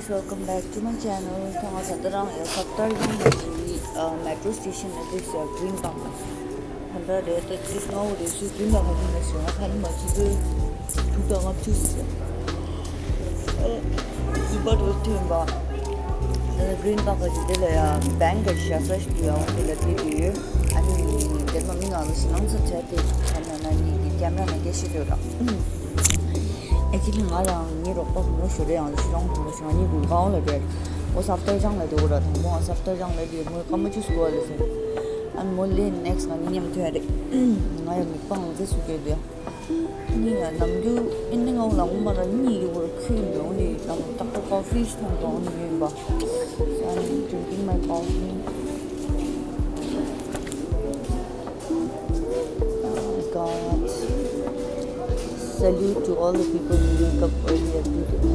guys, welcome back to my channel. Thanga satarang ya satar jang di metro station this green park. Handa de to this now de su green park ni so na khali ma chi de tuta ma chu but with him ba the green park ji de ya bank ga sha fresh di ya de la ti di ani de ma mi na so nang sa cha de kana na ni camera na ge shi de ra Actually, I am near a popular show on the strong position. I need to go on again. Was after young lady or was after young lady more come to school. And more late next one, I am to have it. I am found this weekend there. Near Namdu in the old long, but I need work only some cup of coffee stand on the member. So I am drinking my coffee. Oh my god. Salute to all the people who wake up early every day.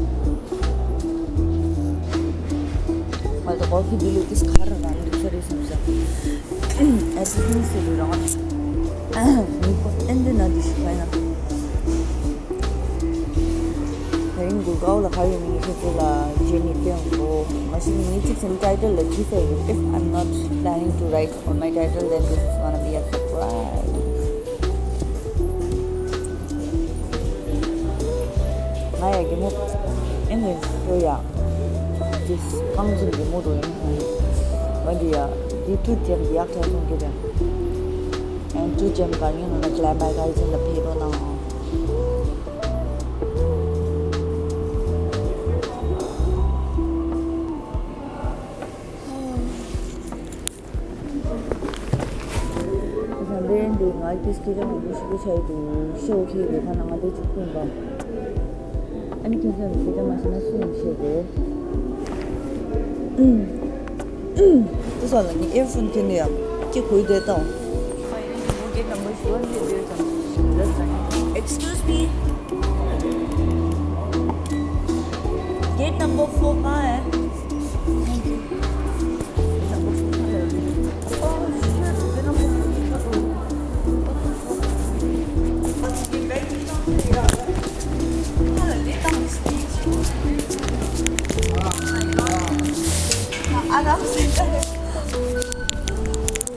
While the coffee deal is car around for everything is wrong. And then I dish kind of in Gurgaon, the higher minister Jenny Piango. Machine needs some title like this. If I'm not planning to write on my title, then this is gonna be a surprise. I give up in this area. This comes in the model when the two gem the actor don't get them. And two gem gun, you know, the glad by guys in the paper now. And then the night is given, which I do show here the Panama to I need to have a machine shade. This one, the earphone can be up. Keep with it down. Excuse me. Gate number 4. Thank you.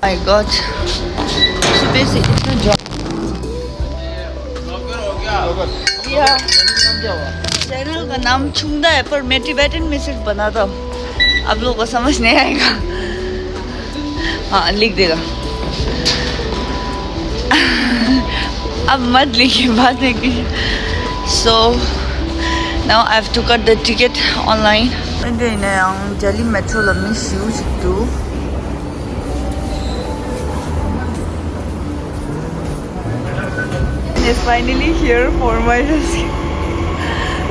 My God, so basic, it's no job. Yeah, channel का नाम छुंदा है पर मैं Tibetan में सिर्फ बनाता हूँ आप लोगों को समझ नहीं आएगा हाँ लिख देगा अब मत लिखिए बाद में कीजिए so now I have to cut the ticket online Hindi na yung Jali Metro lang may shoes too. Is finally here for my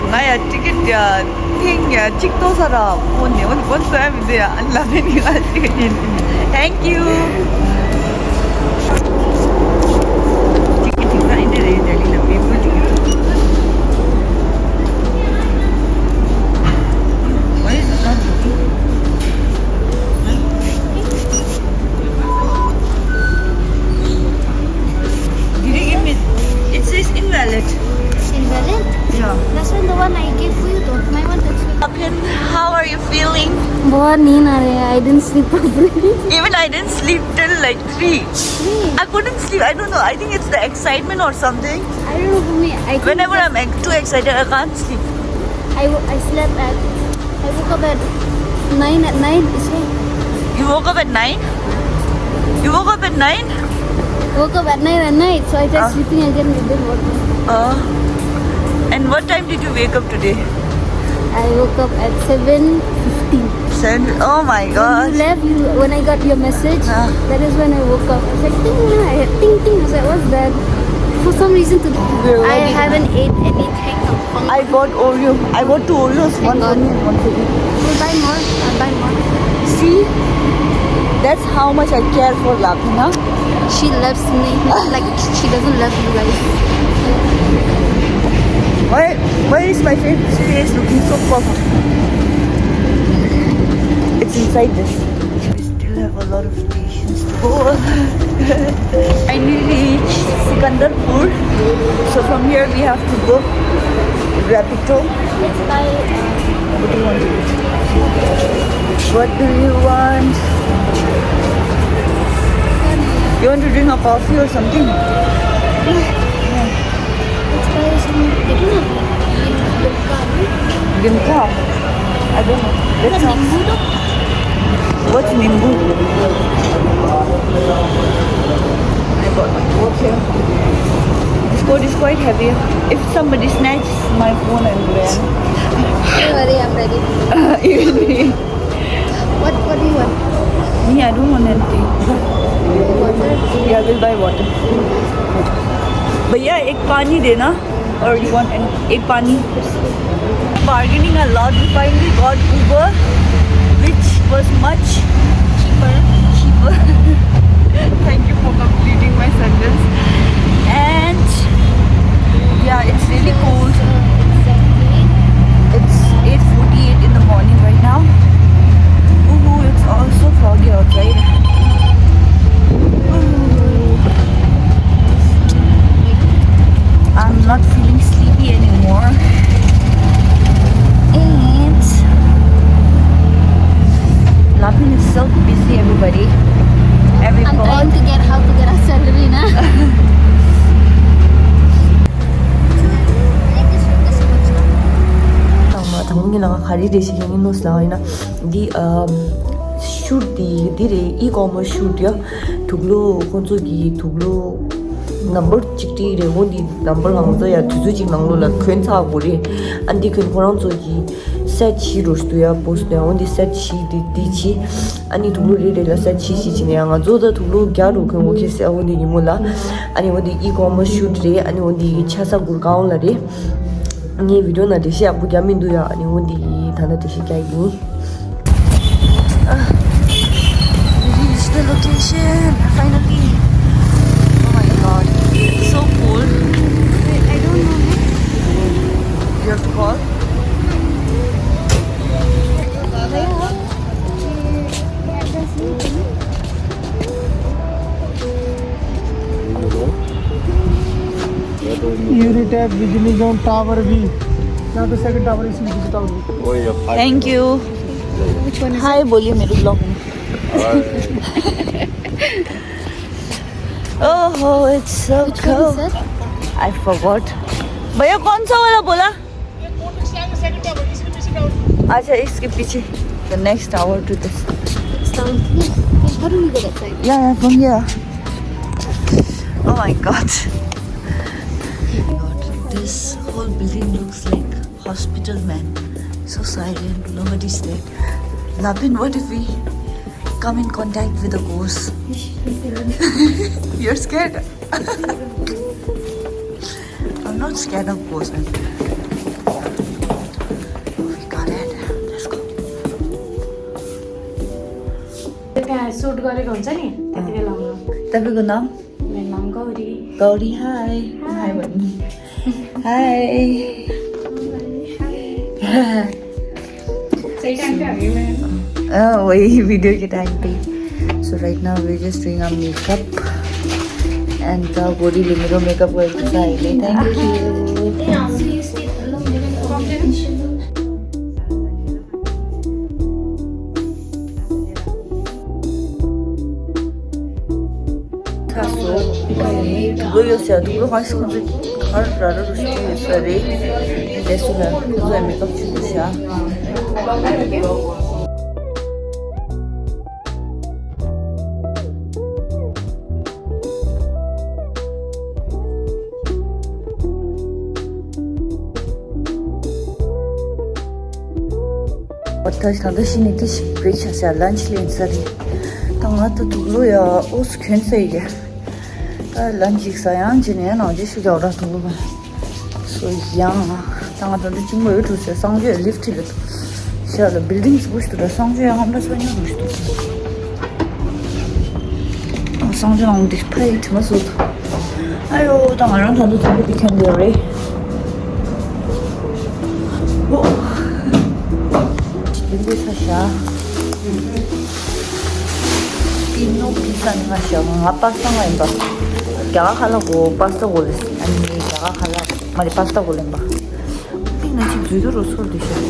Naya ticket ya thing ya chikto sara phone ne one time de Allah ne nikal ticket thank you ticket na inde re Jali na people ticket Invalid. Invalid? Yeah. That's when the one I gave for you though. My one that's Apyan, how are you feeling? बहुत नींद आ रही है. I didn't sleep properly. Even I didn't sleep till like 3. I couldn't sleep. I don't know. I think it's the excitement or something. I don't know for me. Whenever I'm too excited, I can't sleep. I slept at. I woke up at 9 at night. You woke up at 9? You woke up at 9? Woke up at 9 at night. So I tried sleeping again. It didn't work. And what time did you wake up today? I woke up at 7:15. 7? Oh my God. When I got your message, that is when I woke up. I was like, ting, ting. I was like, what's that? For some reason today, I haven't ate anything. I got Oreo. I got 2 Oreos. One for me and one for you. We'll buy more. I'll buy more. See? That's how much I care for Lapina. She loves me. Like, she doesn't love you guys. Why is my face looking so perfect? It's inside this. We still have a lot of stations to go. I reached Sikandarpur. So from here we have to go Rapido. Let's buy What do you want to eat? What do you want? You want to drink a coffee or something? Let's buy some. They don't have Limca? I don't know. Let's ask. What's Nimbu? I got my coat here. This coat is quite heavy. If somebody snatches my phone, I will wear. Don't worry, I'm ready. Even me. What do you want? Me, I don't want anything. Water? Yeah, we'll buy water. Bhaiya, ek pani dena. Or you want ek pani? Bargaining a lot. We finally got Uber, which was much cheaper. Thank you for completing my sentence. And yeah, it's really cold. It's 8:48 in the morning right now. Ooh, it's also foggy outside. I'm not feeling sleepy anymore. And Lapin is so busy, everybody. I'm trying to get how to get a salary na. 당분기 나가 가리 대신 형이 노스라이나 디 shoot di dire e-commerce shoot ya thuglo konso gi thuglo number chikti re wodi number hangzo ya tuzu jing nanglo la khuen cha buri andi khuen korang zo gi set chi rostu ya post ya wodi set chi di chi ani thuglo re la set chi chi ne nga zo da thuglo gya ro khuen wo ke se wodi ni mola ani wodi e-commerce shoot re ani wodi chasa Gurgaon la re ni video na de share bu gya min du ya ani wodi thana de shi kai ni the location finally. Oh my god, it's so cold. Wait, I don't know. You have to call? Unitech बिजली zone tower भी यहाँ पे second tower इसमें दिखता होगा. Thank you. Which one is Hi, बोलिए मेरे blog में. Oh, it's so Which cold. one is that? I forgot. भैया कौन सा वाला बोला? अच्छा इसके पीछे. The next tower to this. It's down here. How do we go that side? Yeah, from here. Oh my god. This whole building looks like hospital, man. So silent, nobody's there. Labin, what if we come in contact with a ghost? You're scared? I'm not scared of ghosts, man. We got it. Let's go. त्यहाँ suit गरेको हुन्छ नि त्यति बेला आउनु. तपाईँको नाम? मेरो नाम गौरी. गौरी, hi. Hi, भन्नु. Hi. सही टाइम पे आ गई मैं. वही वीडियो के टाइम पे. So right now we're just doing our makeup. And Gori ले मेरो makeup करके आइले. Thank you. Tulo yo sea, tulo high school de har raro rusti sare. Eso है, कुछ है makeup चुके sea. Otas nada sini tis bridge sea lunch lane sare. Tanga to tulo ya os khen se ige. Lunch iksayan jine na je shu jaura tulo ba. So young. Tanga to de jingbo yo tu se sangje lift le. Sha the buildings bush to the sangje hamda so nya bush to. Sangje nang display tma so. Ayo tanga ran ta to be can be re. Ini saja. Pino pizza ni masya. Apa sama ini bah? Kaya kalau go pasta boleh. Ani kaya kalau mari pasta boleh bah. Pino cip itu rosul di sini.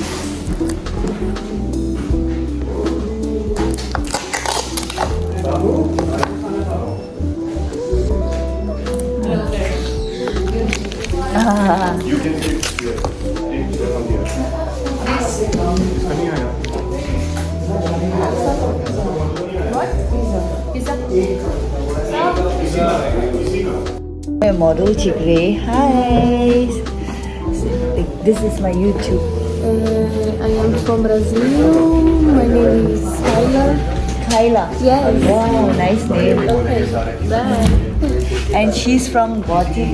Model Chigre. Hi. This is my YouTube. I am from Brazil. My name is Kyla. Yes. Wow, nice name. Bye. And she's from Guwahati.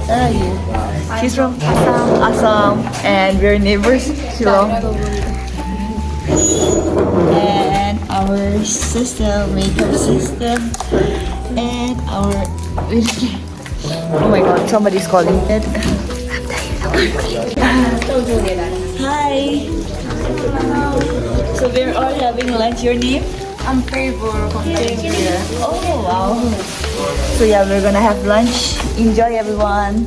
Where are you? She's from Assam, and we're neighbors. Shillong. And our sister, makeup sister, and our. Oh my God! Somebody's calling it. Hi. So we're all having lunch. Your name? I'm Favor from Nigeria. Oh wow. So yeah, we're gonna have lunch. Enjoy everyone.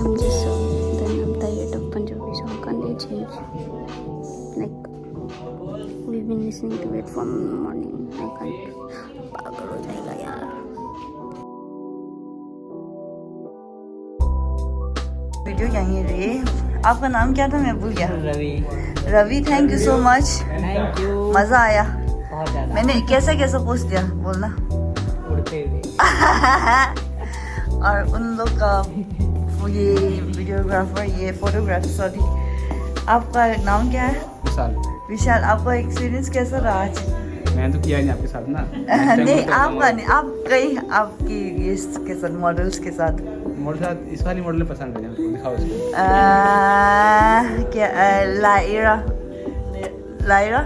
I'm just so done. I'm tired of Punjabi song. Can't they change? Like we've been listening to it from morning. I can't. पागल हो जाएगा यार. Video यहीं रही. आपका नाम क्या था? मैं भूल गया. Ravi. Thank you so much. Thank you. मजा आया. बहुत ज़्यादा. मैंने कैसे कैसे पोस्ट दिया बोलना. उड़ते हुए. और उन लोग का ये वीडियोग्राफर, ये फोटोग्राफर, सॉरी, आपका नाम क्या है? विशाल. विशाल. आपका एक्सपीरियंस कैसा रहा आज? मैंने तो किया नहीं आपके साथ ना. नहीं आपका नहीं, आप कई आपकी ये के साथ, मॉडल्स के साथ. मॉडल साथ इस वाली मॉडल पसंद है मुझे. दिखाओ इसको. क्या Lyra. Lyra.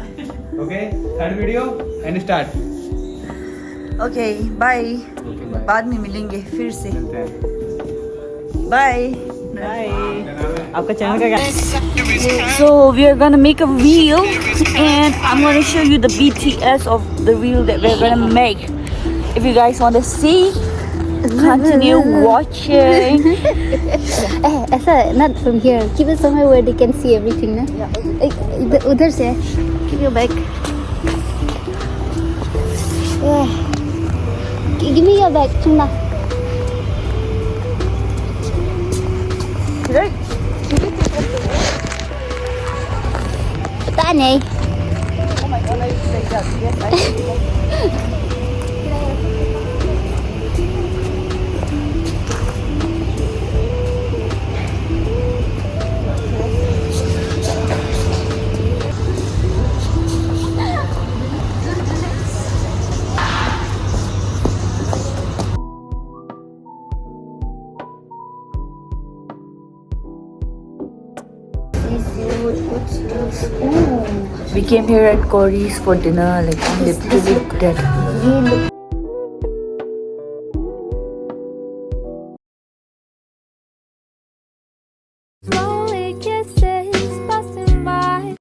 Okay. Third video and start. Okay bye. Okay bye. बाद में मिलेंगे फिर से. मिलते हैं. बाय. आपका चैनल का क्या? So we are gonna make a reel and I'm gonna show you the BTS of the reel that we're gonna make. If you guys want to see, continue watching. ऐसा not from here. Keep it somewhere where they can see everything. ना? Yeah. उधर से. Keep your bag. Give me your bag, Chunda. Right? Pता नहीं. Oh my God, I used to say that. Yes, I did. We came here at Corey's for dinner, like literally dead.